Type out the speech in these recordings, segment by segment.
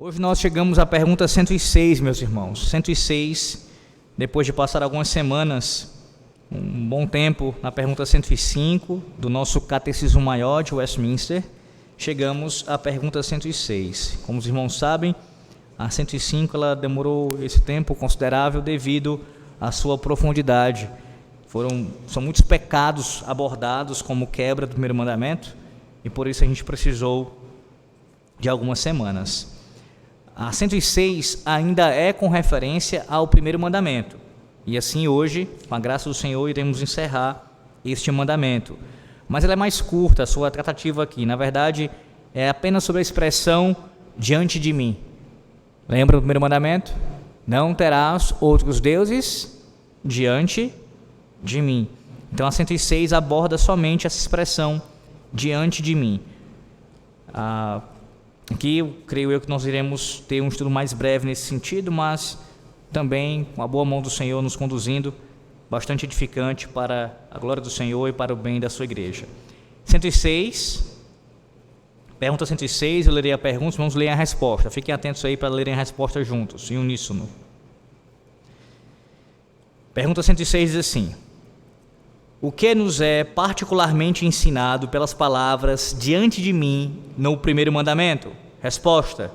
Hoje nós chegamos à pergunta 106, meus irmãos. 106, depois de passar algumas semanas, um bom tempo na pergunta 105 do nosso Catecismo Maior de Westminster, chegamos à pergunta 106. Como os irmãos sabem, a 105 ela demorou esse tempo considerável devido à sua profundidade. São muitos pecados abordados como quebra do primeiro mandamento e por isso a gente precisou de algumas semanas. A 106 ainda é com referência ao primeiro mandamento. E assim hoje, com a graça do Senhor, iremos encerrar este mandamento. Mas ela é mais curta, a sua tratativa aqui. Na verdade, é apenas sobre a expressão diante de mim. Lembra do primeiro mandamento? Não terás outros deuses diante de mim. Então a 106 aborda somente essa expressão diante de mim. Aqui eu creio que nós iremos ter um estudo mais breve nesse sentido, mas também com a boa mão do Senhor nos conduzindo, bastante edificante para a glória do Senhor e para o bem da sua igreja. 106, pergunta 106, eu lerei a pergunta, vamos ler a resposta. Fiquem atentos aí para lerem a resposta juntos, em uníssono. Pergunta 106 diz assim: o que nos é particularmente ensinado pelas palavras diante de mim no primeiro mandamento? Resposta: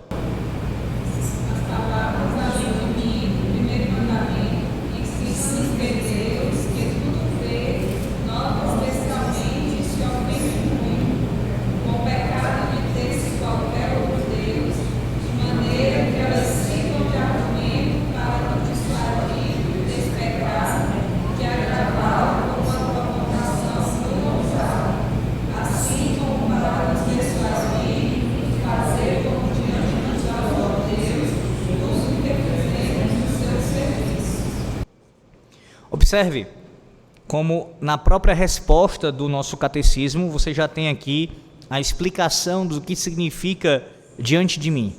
as palavras além de mim, no primeiro mandamento, ensinam que Deus, que tudo vê, nota especialmente se ofende muito, com o pecado de ter-se qualquer outro Deus, de maneira que elas sirvam de argumento para nos dissuadir desse pecado, de agravá-lo assim como para nos persuadir e fazer como diante de Deus, uso que representa no seu serviço. Observe como na própria resposta do nosso catecismo você já tem aqui a explicação do que significa diante de mim.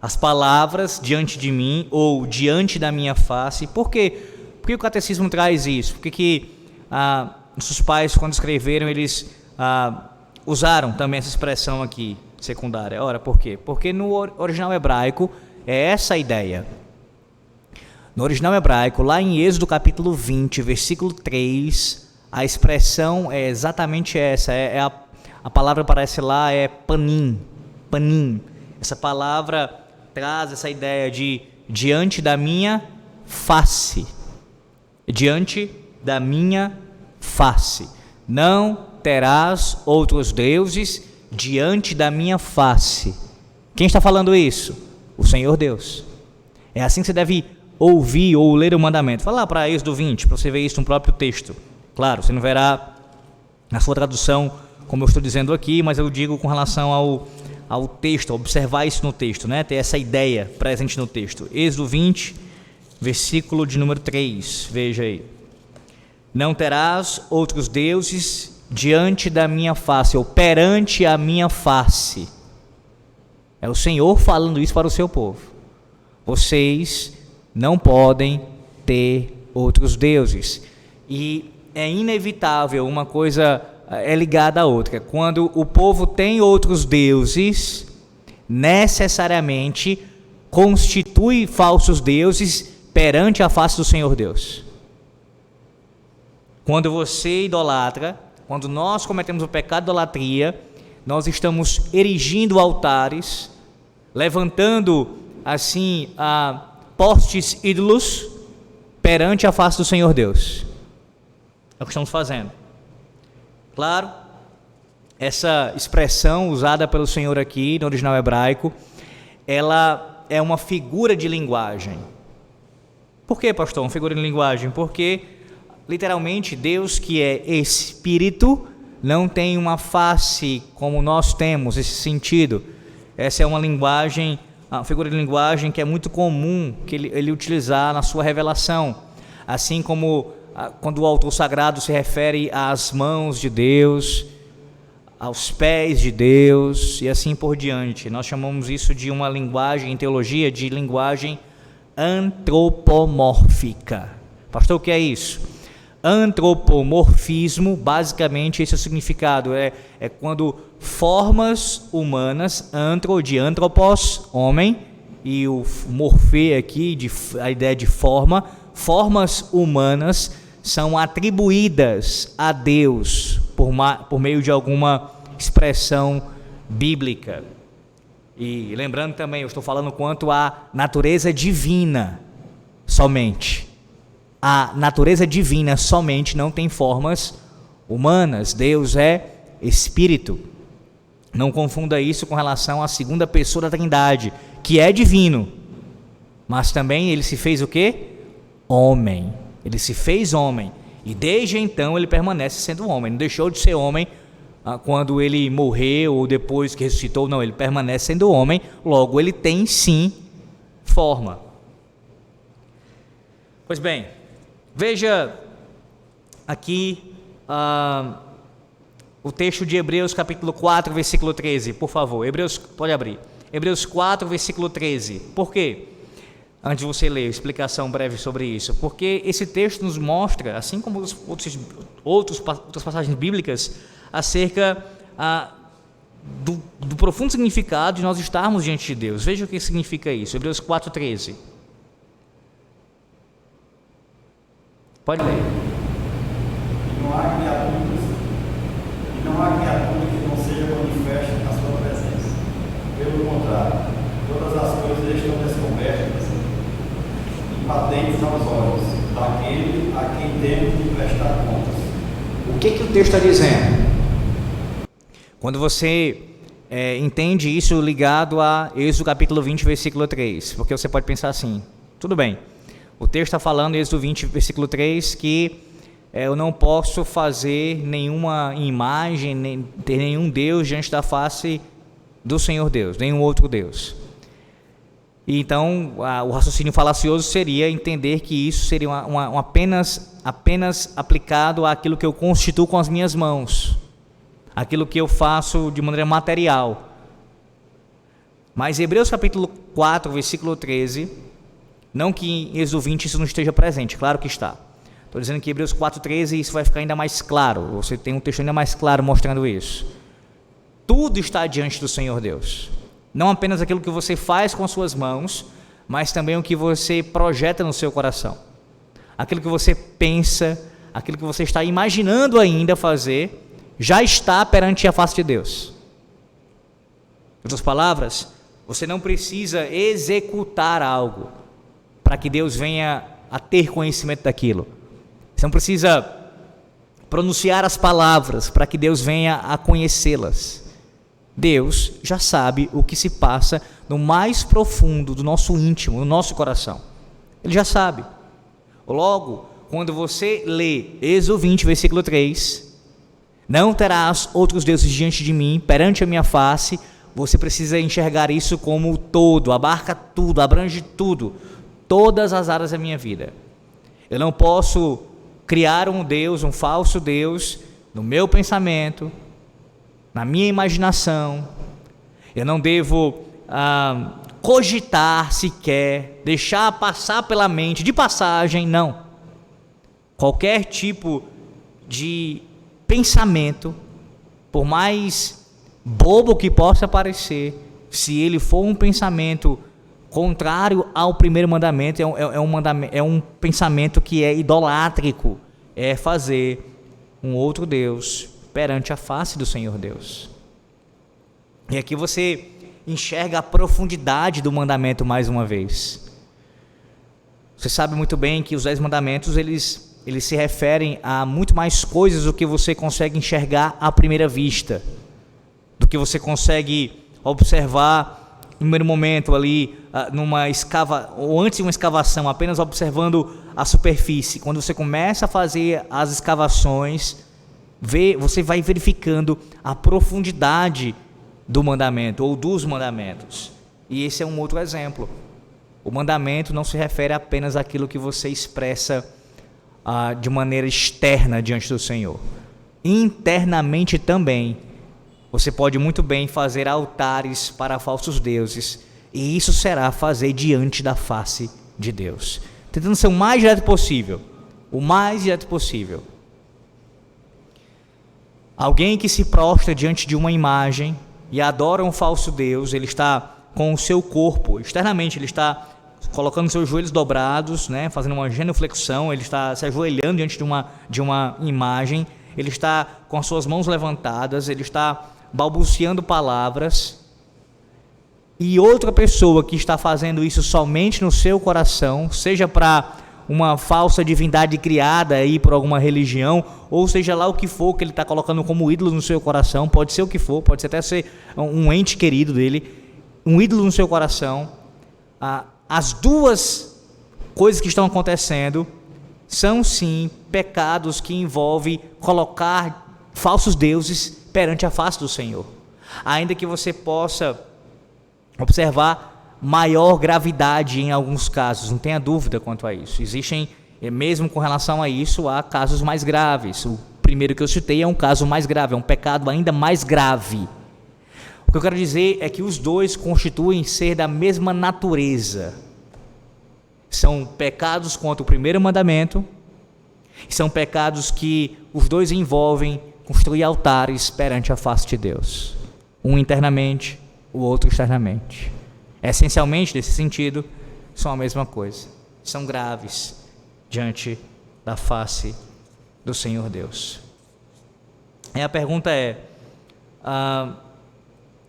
As palavras diante de mim ou diante da minha face. Por quê? Por que o catecismo traz isso? Por que nossos pais, quando escreveram, eles usaram também essa expressão aqui, secundária? Ora, por quê? Porque no original hebraico é essa a ideia. No original hebraico, lá em Êxodo capítulo 20, versículo 3, a expressão é exatamente essa. A palavra aparece lá é panim, panim. Essa palavra traz essa ideia de diante da minha face. Diante da minha face. Não terás outros deuses diante da minha face. Quem está falando isso? O Senhor Deus. É assim que você deve ouvir ou ler o mandamento. Fala lá para Êxodo 20, para você ver isso no próprio texto. Claro, você não verá na sua tradução, como eu estou dizendo aqui, mas eu digo com relação ao texto, observar isso no texto, né? Ter essa ideia presente no texto. Êxodo 20, versículo de número 3, veja aí. Não terás outros deuses diante da minha face, ou perante a minha face. É o Senhor falando isso para o seu povo. Vocês não podem ter outros deuses. E é inevitável, uma coisa é ligada à outra. Quando o povo tem outros deuses, necessariamente constitui falsos deuses perante a face do Senhor Deus. Quando você idolatra, quando nós cometemos o pecado de idolatria, nós estamos erigindo altares, levantando assim postes ídolos perante a face do Senhor Deus. É o que estamos fazendo. Claro, essa expressão usada pelo Senhor aqui no original hebraico, ela é uma figura de linguagem. Por que, pastor, uma figura de linguagem? Porque literalmente, Deus, que é Espírito, não tem uma face como nós temos, esse sentido. Essa é uma linguagem, uma figura de linguagem que é muito comum que ele utilizar na sua revelação. Assim como quando o autor sagrado se refere às mãos de Deus, aos pés de Deus e assim por diante. Nós chamamos isso de uma linguagem, em teologia, de linguagem antropomórfica. Pastor, o que é isso? Antropomorfismo, basicamente esse é o significado, é quando formas humanas, antro de antropos, homem, e o morfê aqui, a ideia de forma, formas humanas são atribuídas a Deus por meio de alguma expressão bíblica. E lembrando também, eu estou falando quanto à natureza divina somente. A natureza divina somente não tem formas humanas. Deus é Espírito. Não confunda isso com relação à segunda pessoa da Trindade, que é divino, mas também ele se fez o quê? Homem. Ele se fez homem, e desde então ele permanece sendo homem. Não deixou de ser homem quando ele morreu ou depois que ressuscitou. Não, ele permanece sendo homem, logo ele tem sim forma. Pois bem, veja aqui o texto de Hebreus capítulo 4, versículo 13, por favor. Hebreus, pode abrir. Hebreus 4, versículo 13. Por quê? Antes de você ler, explicação breve sobre isso. Porque esse texto nos mostra, assim como outras passagens bíblicas, acerca do profundo significado de nós estarmos diante de Deus. Veja o que significa isso. Hebreus 4, 13. Pode ler. Não há criatura que não seja manifesta na sua presença. Pelo contrário, todas as coisas estão descobertas e patentes aos olhos daquele a quem temos de prestar contas. O que o texto está dizendo? Quando você entende isso ligado a Êxodo capítulo 20, versículo 3, porque você pode pensar assim, tudo bem, o texto está falando em Êxodo 20, versículo 3, que eu não posso fazer nenhuma imagem, nem ter nenhum Deus diante da face do Senhor Deus, nenhum outro Deus. E então, o raciocínio falacioso seria entender que isso seria apenas aplicado àquilo que eu constituo com as minhas mãos, aquilo que eu faço de maneira material. Mas Hebreus capítulo 4, versículo 13, não que em Êxodo 20 isso não esteja presente, claro que está. Estou dizendo que Hebreus 4,13 isso vai ficar ainda mais claro. Você tem um texto ainda mais claro mostrando isso. Tudo está diante do Senhor Deus. Não apenas aquilo que você faz com as suas mãos, mas também o que você projeta no seu coração. Aquilo que você pensa, aquilo que você está imaginando ainda fazer, já está perante a face de Deus. Em outras palavras, você não precisa executar algo para que Deus venha a ter conhecimento daquilo. Você não precisa pronunciar as palavras para que Deus venha a conhecê-las. Deus já sabe o que se passa no mais profundo do nosso íntimo, no nosso coração. Ele já sabe. Logo, quando você lê Êxodo 20, versículo 3, não terás outros deuses diante de mim, perante a minha face, você precisa enxergar isso como todo, abarca tudo, abrange tudo, todas as áreas da minha vida. Eu não posso criar um Deus, um falso Deus, no meu pensamento, na minha imaginação. Eu não devo cogitar sequer, deixar passar pela mente, de passagem, não. Qualquer tipo de pensamento, por mais bobo que possa parecer, se ele for um pensamento contrário ao primeiro mandamento, é um pensamento que é idolátrico, é fazer um outro Deus perante a face do Senhor Deus. E aqui você enxerga a profundidade do mandamento mais uma vez. Você sabe muito bem que os 10 mandamentos, eles se referem a muito mais coisas do que você consegue enxergar à primeira vista, do que você consegue observar no primeiro momento ali, ou antes de uma escavação, apenas observando a superfície. Quando você começa a fazer as escavações, você vai verificando a profundidade do mandamento ou dos mandamentos. E esse é um outro exemplo. O mandamento não se refere apenas àquilo que você expressa de maneira externa diante do Senhor. Internamente também, você pode muito bem fazer altares para falsos deuses, e isso será fazer diante da face de Deus. Tentando ser o mais direto possível, o mais direto possível. Alguém que se prostra diante de uma imagem e adora um falso Deus, ele está com o seu corpo, externamente ele está colocando seus joelhos dobrados, né, fazendo uma genuflexão, ele está se ajoelhando diante de uma imagem, ele está com as suas mãos levantadas, ele está balbuciando palavras, e outra pessoa que está fazendo isso somente no seu coração, seja para uma falsa divindade criada aí por alguma religião, ou seja lá o que for que ele está colocando como ídolo no seu coração, pode ser o que for, pode até ser um ente querido dele, um ídolo no seu coração. As duas coisas que estão acontecendo são sim pecados que envolvem colocar falsos deuses perante a face do Senhor, ainda que você possa observar maior gravidade em alguns casos, não tenha dúvida quanto a isso. Existem, mesmo com relação a isso, há casos mais graves. O primeiro que eu citei é um caso mais grave, é um pecado ainda mais grave. O que eu quero dizer é que os dois constituem ser da mesma natureza. São pecados contra o primeiro mandamento, são pecados que os dois envolvem construir altares perante a face de Deus, um internamente, o outro externamente. Essencialmente, nesse sentido, são a mesma coisa, são graves diante da face do Senhor Deus. E a pergunta é,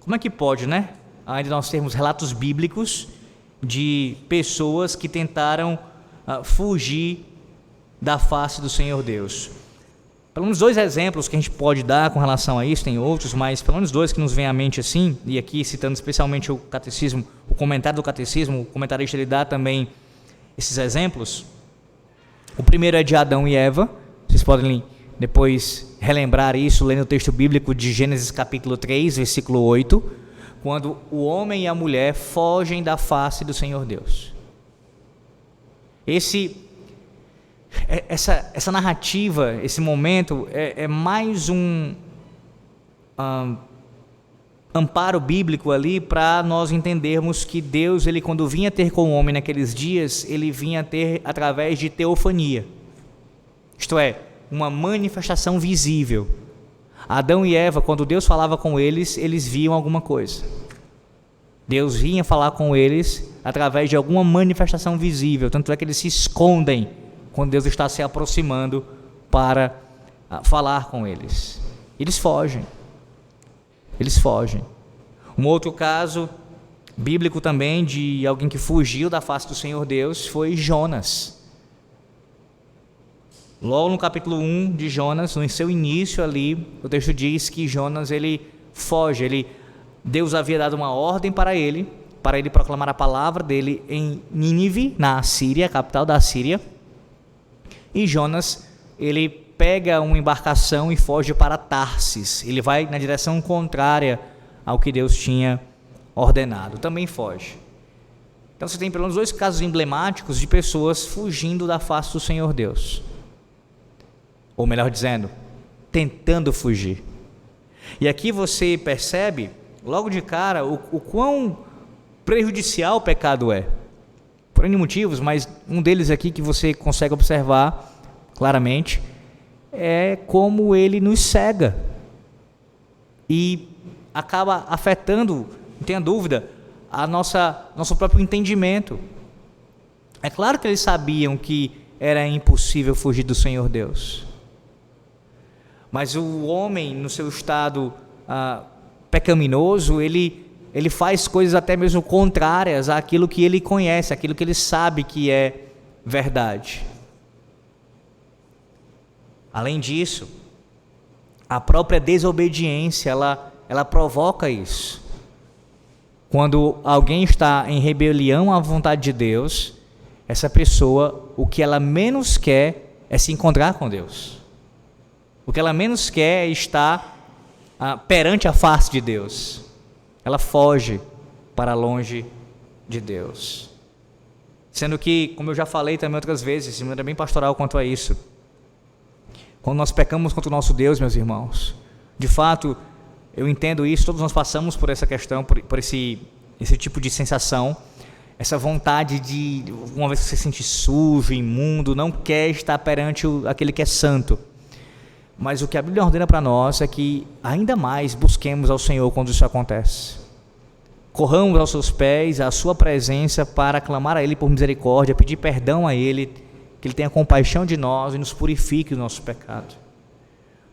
como é que pode, né, ainda nós termos relatos bíblicos de pessoas que tentaram fugir da face do Senhor Deus? Pelo menos dois exemplos que a gente pode dar com relação a isso, tem outros, mas pelo menos dois que nos vêm à mente assim, e aqui citando especialmente o catecismo, o comentário do catecismo, o comentarista ele dá também esses exemplos. O primeiro é de Adão e Eva, vocês podem depois relembrar isso lendo o texto bíblico de Gênesis capítulo 3, versículo 8, quando o homem e a mulher fogem da face do Senhor Deus. Essa narrativa, esse momento é mais um amparo bíblico ali para nós entendermos que Deus, ele quando vinha ter com o homem naqueles dias, ele vinha ter através de teofania, isto é, uma manifestação visível. Adão e Eva, quando Deus falava com eles, eles viam alguma coisa. Deus vinha falar com eles através de alguma manifestação visível, tanto é que eles se escondem quando Deus está se aproximando para falar com eles. Eles fogem. Um outro caso bíblico também de alguém que fugiu da face do Senhor Deus foi Jonas. Logo no capítulo 1 de Jonas, no seu início ali, o texto diz que Jonas ele foge. Deus havia dado uma ordem para ele proclamar a palavra dele em Nínive, na Assíria, a capital da Assíria. E Jonas, ele pega uma embarcação e foge para Tarsis. Ele vai na direção contrária ao que Deus tinha ordenado. Também foge. Então você tem pelo menos dois casos emblemáticos de pessoas fugindo da face do Senhor Deus. Ou melhor dizendo, tentando fugir. E aqui você percebe, logo de cara, o quão prejudicial o pecado é. Por N motivos, mas um deles aqui que você consegue observar claramente é como ele nos cega e acaba afetando, não tenha dúvida, nosso próprio entendimento. É claro que eles sabiam que era impossível fugir do Senhor Deus, mas o homem, no seu estado pecaminoso, ele faz coisas até mesmo contrárias àquilo que ele conhece, àquilo que ele sabe que é verdade. Além disso, a própria desobediência, ela provoca isso. Quando alguém está em rebelião à vontade de Deus, essa pessoa, o que ela menos quer é se encontrar com Deus. O que ela menos quer é estar perante a face de Deus. Ela foge para longe de Deus. Sendo que, como eu já falei também outras vezes, de maneira bem pastoral quanto a isso, quando nós pecamos contra o nosso Deus, meus irmãos, de fato, eu entendo isso, todos nós passamos por essa questão, por esse tipo de sensação. essa vontade de, uma vez que você se sente sujo, imundo, não quer estar perante aquele que é santo. Mas o que a Bíblia ordena para nós é que ainda mais busquemos ao Senhor quando isso acontece. Corramos aos seus pés, à sua presença, para clamar a Ele por misericórdia, pedir perdão a Ele, que Ele tenha compaixão de nós e nos purifique do nosso pecado.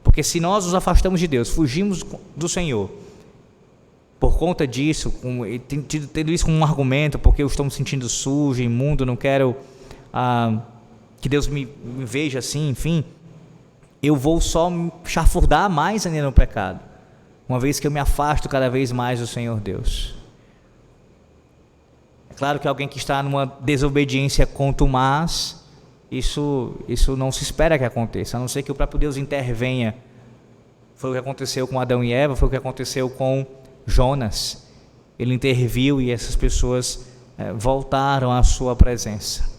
Porque se nós nos afastamos de Deus, fugimos do Senhor, por conta disso, tendo isso como um argumento, porque eu estou me sentindo sujo, imundo, não quero que Deus me veja assim, enfim, eu vou só me chafurdar mais ainda no pecado, uma vez que eu me afasto cada vez mais do Senhor Deus. É claro que alguém que está numa desobediência contumaz, isso não se espera que aconteça, a não ser que o próprio Deus intervenha. Foi o que aconteceu com Adão e Eva, foi o que aconteceu com Jonas. Ele interviu e essas pessoas voltaram à sua presença.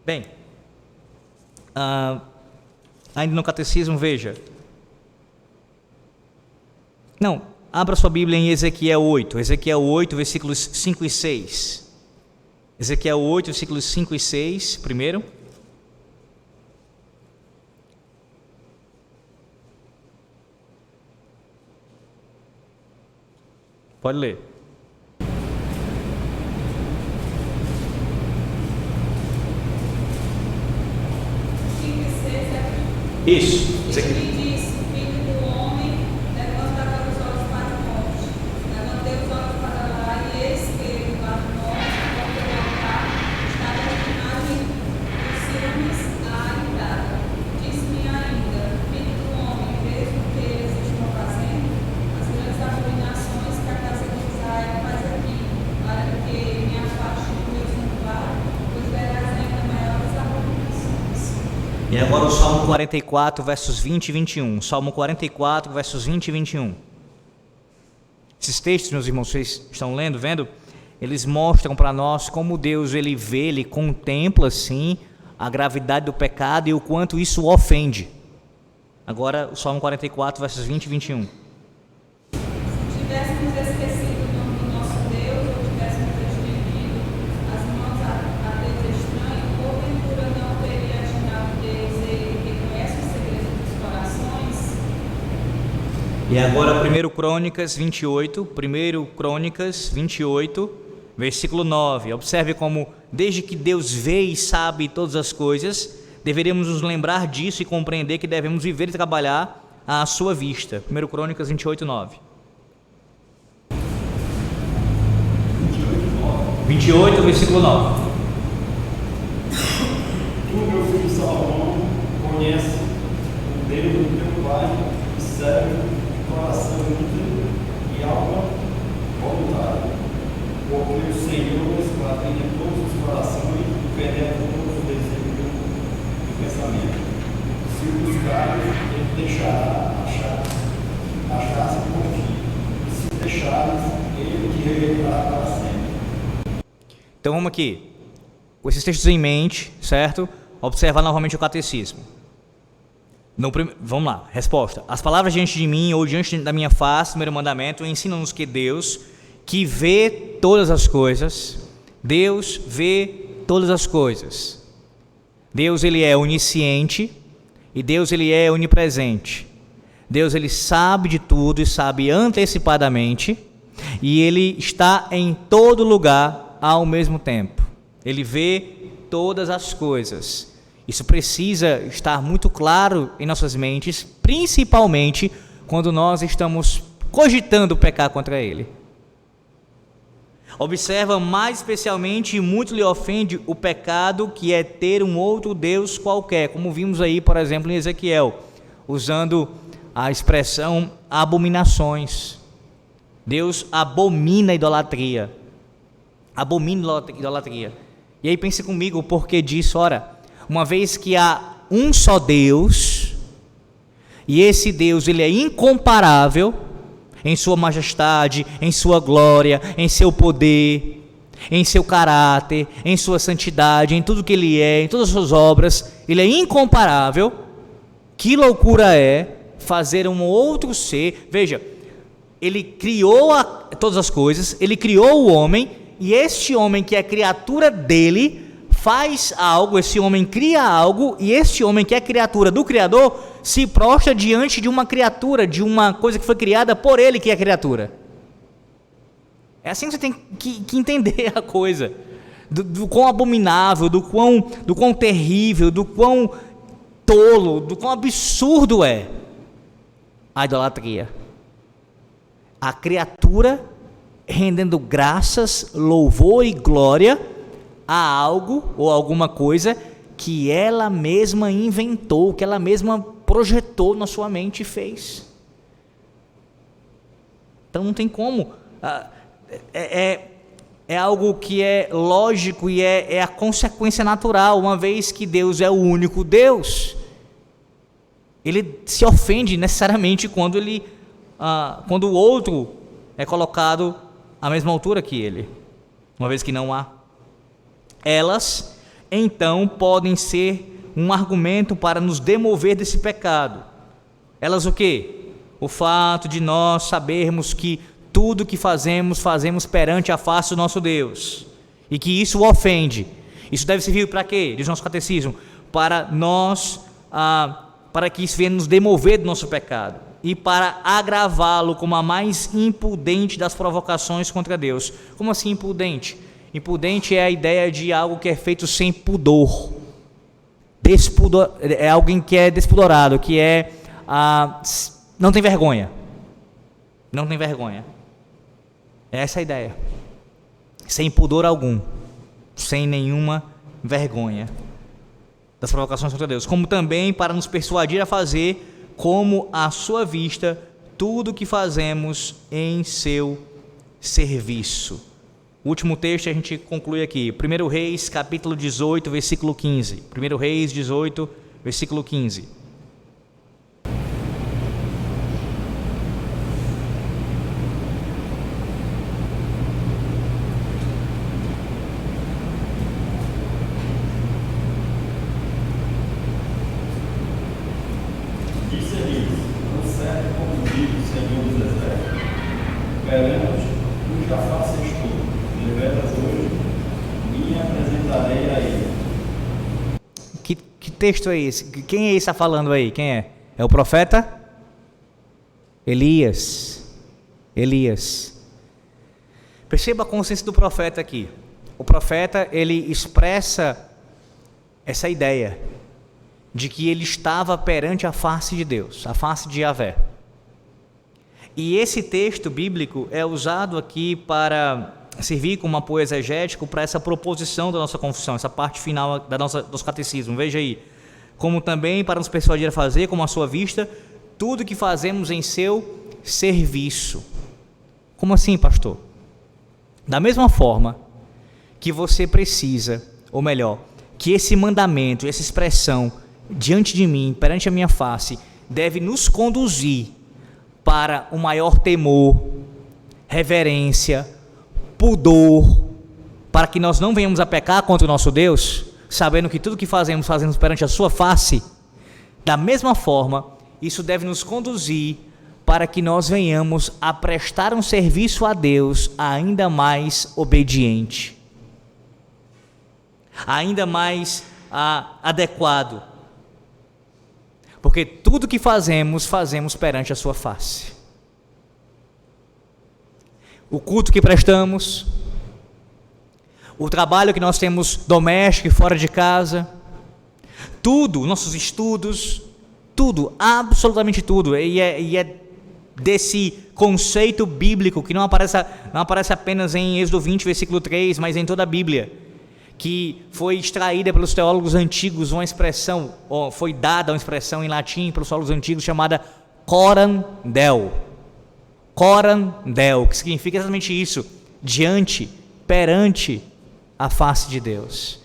Bem, ainda no catecismo, veja. Não, abra sua Bíblia em Ezequiel 8, versículos 5 e 6. Ezequiel 8, versículos 5 e 6, primeiro. Pode ler. Isso. Ele disse, filho do homem, levanta agora os olhos para o monte. Levantei os olhos para lá e eis que lá no monte, onde o altar estava a imagem dos ciúmes ainda. Disse-me ainda, filho do homem, vês o que eles estão fazendo? As grandes abominações que a casa de Israel faz aqui, para que me afaste do meu santuário, pois verás ainda maiores abominações. E agora o Salmo 44, versos 20 e 21. Salmo 44, versos 20 e 21. Esses textos, meus irmãos, vocês estão vendo? Eles mostram para nós como Deus, Ele vê, Ele contempla, sim, a gravidade do pecado e o quanto isso o ofende. Agora o Salmo 44, versos 20 e 21. Se tivéssemos esquecido o nome do nosso Deus, ou tivéssemos estendido as mãos a Deus estranho, porventura não teria atinado Deus, Ele que conhece os segredos dos corações? E agora 1 Crônicas 28, versículo 9. Observe como, desde que Deus vê e sabe todas as coisas, deveríamos nos lembrar disso e compreender que devemos viver e trabalhar à sua vista. 1 Crônicas 28, 9. 28, versículo 9. Tu, meu filho Salomão, conhece o Deus do teu pai e serve de coração íntegro e alma voluntária, porque o Senhor esquadrinha todos os corações e penetra todos os desejos do pensamento. Se o buscares, ele deixará achar-se por ti, e se deixares, ele te revelará para sempre. Então vamos aqui, com esses textos em mente, certo? Observar novamente o catecismo. Vamos lá, resposta. As palavras diante de mim ou diante da minha face, primeiro mandamento, ensinam-nos que Deus, que vê todas as coisas, Deus vê todas as coisas. Deus, Ele é onisciente e Deus, Ele é onipresente. Deus, Ele sabe de tudo e sabe antecipadamente, e Ele está em todo lugar ao mesmo tempo. Ele vê todas as coisas. Isso precisa estar muito claro em nossas mentes, principalmente quando nós estamos cogitando pecar contra Ele. Observa mais especialmente e muito lhe ofende o pecado que é ter um outro Deus qualquer, como vimos aí, por exemplo, em Ezequiel, usando a expressão abominações. Deus abomina a idolatria. Abomina a idolatria. E aí pense comigo o porquê disso. Ora, uma vez que há um só Deus, e esse Deus ele é incomparável em sua majestade, em sua glória, em seu poder, em seu caráter, em sua santidade, em tudo que Ele é, em todas as suas obras, Ele é incomparável. Que loucura é fazer um outro ser. Veja, Ele criou todas as coisas, ele criou o homem, e este homem que é criatura dele faz algo, esse homem cria algo, e este homem que é criatura do Criador se prostra diante de uma criatura, de uma coisa que foi criada por ele, que é criatura. É assim que você tem que entender a coisa, do quão abominável, do quão terrível, do quão tolo, do quão absurdo é a idolatria. A criatura rendendo graças, louvor e glória a algo ou alguma coisa que ela mesma inventou, que ela mesma projetou na sua mente e fez. Então não tem como. É algo que é lógico e é a consequência natural, uma vez que Deus é o único Deus. Ele se ofende necessariamente quando o outro é colocado à mesma altura que ele, uma vez que não há. Elas, então, podem ser um argumento para nos demover desse pecado. Elas o quê? O fato de nós sabermos que tudo que fazemos perante a face do nosso Deus, e que isso o ofende. Isso deve servir para quê? Diz nosso catecismo, para que isso venha nos demover do nosso pecado, e para agravá-lo como a mais impudente das provocações contra Deus. Como assim impudente? Impudente é a ideia de algo que é feito sem pudor. É alguém que é despudorado, que não tem vergonha. Não tem vergonha. É essa a ideia. Sem pudor algum, sem nenhuma vergonha das provocações contra Deus, como também para nos persuadir a fazer como à sua vista tudo o que fazemos em seu serviço. O último texto a gente conclui aqui, 1 Reis, capítulo 18, versículo 15. 1 Reis 18, versículo 15. Disse-lhes, tão certo como diz o Senhor dos Exércitos, perante cuja face estou, deveras hoje, me apresentarei a ele. Que texto é esse? Quem é esse que está falando aí? Quem é? É o profeta? Elias. Perceba a consciência do profeta aqui. O profeta, ele expressa essa ideia de que ele estava perante a face de Deus, a face de Yahvé. E esse texto bíblico é usado aqui para servir como apoio exegético para essa proposição da nossa confissão, essa parte final do nosso catecismo. Veja aí, como também para nos persuadir a fazer, como à sua vista, tudo que fazemos em seu serviço. Como assim, pastor? Da mesma forma que você precisa, ou melhor, que esse mandamento, essa expressão, diante de mim, perante a minha face, deve nos conduzir para o maior temor, reverência, pudor, para que nós não venhamos a pecar contra o nosso Deus, sabendo que tudo que fazemos perante a sua face. Da mesma forma, isso deve nos conduzir para que nós venhamos a prestar um serviço a Deus ainda mais obediente, ainda mais adequado, porque tudo que fazemos perante a sua face. O culto que prestamos, o trabalho que nós temos doméstico e fora de casa, tudo, nossos estudos, tudo, absolutamente tudo, e é desse conceito bíblico que não aparece apenas em Êxodo 20, versículo 3, mas em toda a Bíblia, que foi extraída pelos teólogos antigos, foi dada uma expressão em latim pelos teólogos antigos chamada coram Deo, que significa exatamente isso, perante a face de Deus.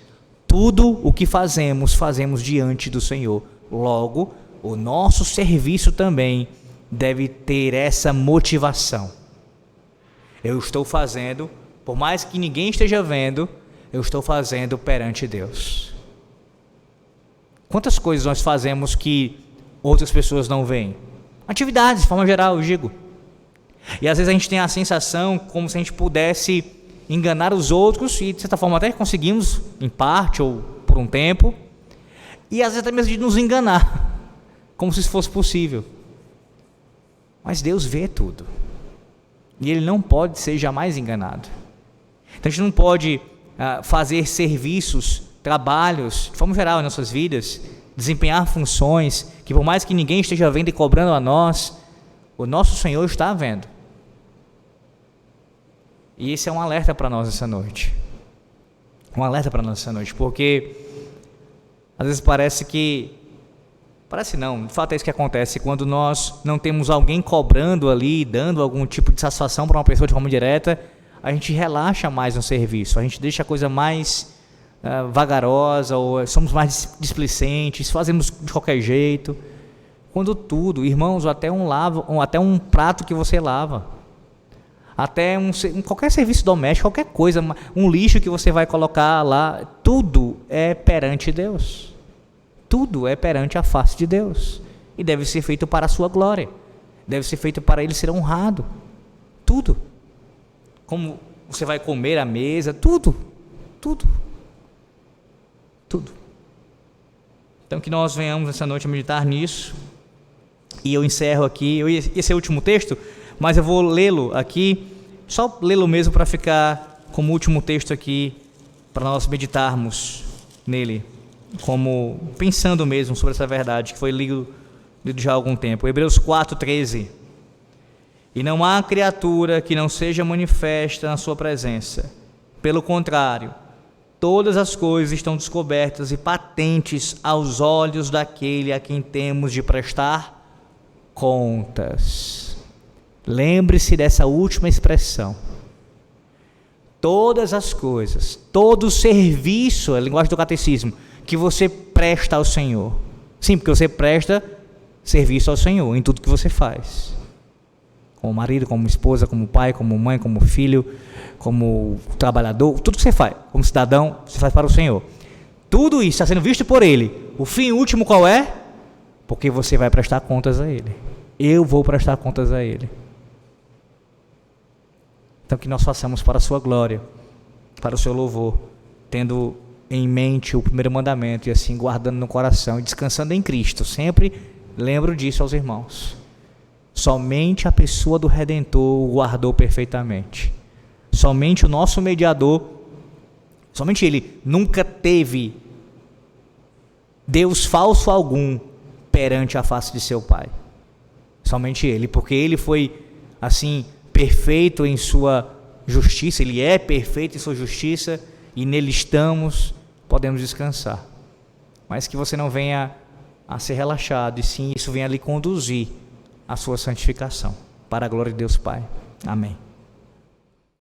Tudo o que fazemos diante do Senhor. Logo, o nosso serviço também deve ter essa motivação. Eu estou fazendo, por mais que ninguém esteja vendo, eu estou fazendo perante Deus. Quantas coisas nós fazemos que outras pessoas não veem? Atividades, de forma geral, eu digo. E às vezes a gente tem a sensação como se a gente pudesse enganar os outros, e de certa forma até conseguimos, em parte ou por um tempo, e às vezes até mesmo de nos enganar, como se isso fosse possível. Mas Deus vê tudo, e Ele não pode ser jamais enganado. Então a gente não pode fazer serviços, trabalhos, de forma geral em nossas vidas, desempenhar funções, que por mais que ninguém esteja vendo e cobrando a nós, o nosso Senhor está vendo. E esse é um alerta para nós essa noite. Um alerta para nós essa noite, porque às vezes parece não, de fato é isso que acontece quando nós não temos alguém cobrando ali, dando algum tipo de satisfação para uma pessoa de forma direta, a gente relaxa mais no serviço, a gente deixa a coisa mais vagarosa, ou somos mais displicentes, fazemos de qualquer jeito. Quando tudo, irmãos, até um prato que você lava, até qualquer serviço doméstico, qualquer coisa, um lixo que você vai colocar lá, tudo é perante Deus. Tudo é perante a face de Deus. E deve ser feito para a sua glória. Deve ser feito para Ele ser honrado. Tudo. Como você vai comer à mesa, tudo. Então que nós venhamos essa noite a meditar nisso. E eu encerro aqui, esse é o último texto, mas eu vou lê-lo aqui, só lê-lo mesmo para ficar como último texto aqui, para nós meditarmos nele, como pensando mesmo sobre essa verdade que foi lido já há algum tempo. Hebreus 4:13. E não há criatura que não seja manifesta na sua presença. Pelo contrário, todas as coisas estão descobertas e patentes aos olhos daquele a quem temos de prestar contas. Lembre-se dessa última expressão. Todas as coisas, todo o serviço, a linguagem do catecismo, que você presta ao Senhor. Sim, porque você presta serviço ao Senhor em tudo que você faz. Como marido, como esposa, como pai, como mãe, como filho, como trabalhador, tudo que você faz, como cidadão, você faz para o Senhor. Tudo isso está sendo visto por Ele. O fim último qual é? Porque você vai prestar contas a Ele. Eu vou prestar contas a Ele. Então que nós façamos para a sua glória, para o seu louvor, tendo em mente o primeiro mandamento e assim guardando no coração e descansando em Cristo. Sempre lembro disso aos irmãos. Somente a pessoa do Redentor o guardou perfeitamente. Somente o nosso mediador, somente Ele nunca teve Deus falso algum perante a face de seu Pai. Somente Ele, porque Ele foi assim perfeito em sua justiça, Ele é perfeito em sua justiça e nele estamos, podemos descansar. Mas que você não venha a ser relaxado, e sim isso venha a lhe conduzir à sua santificação, para a glória de Deus Pai. Amém.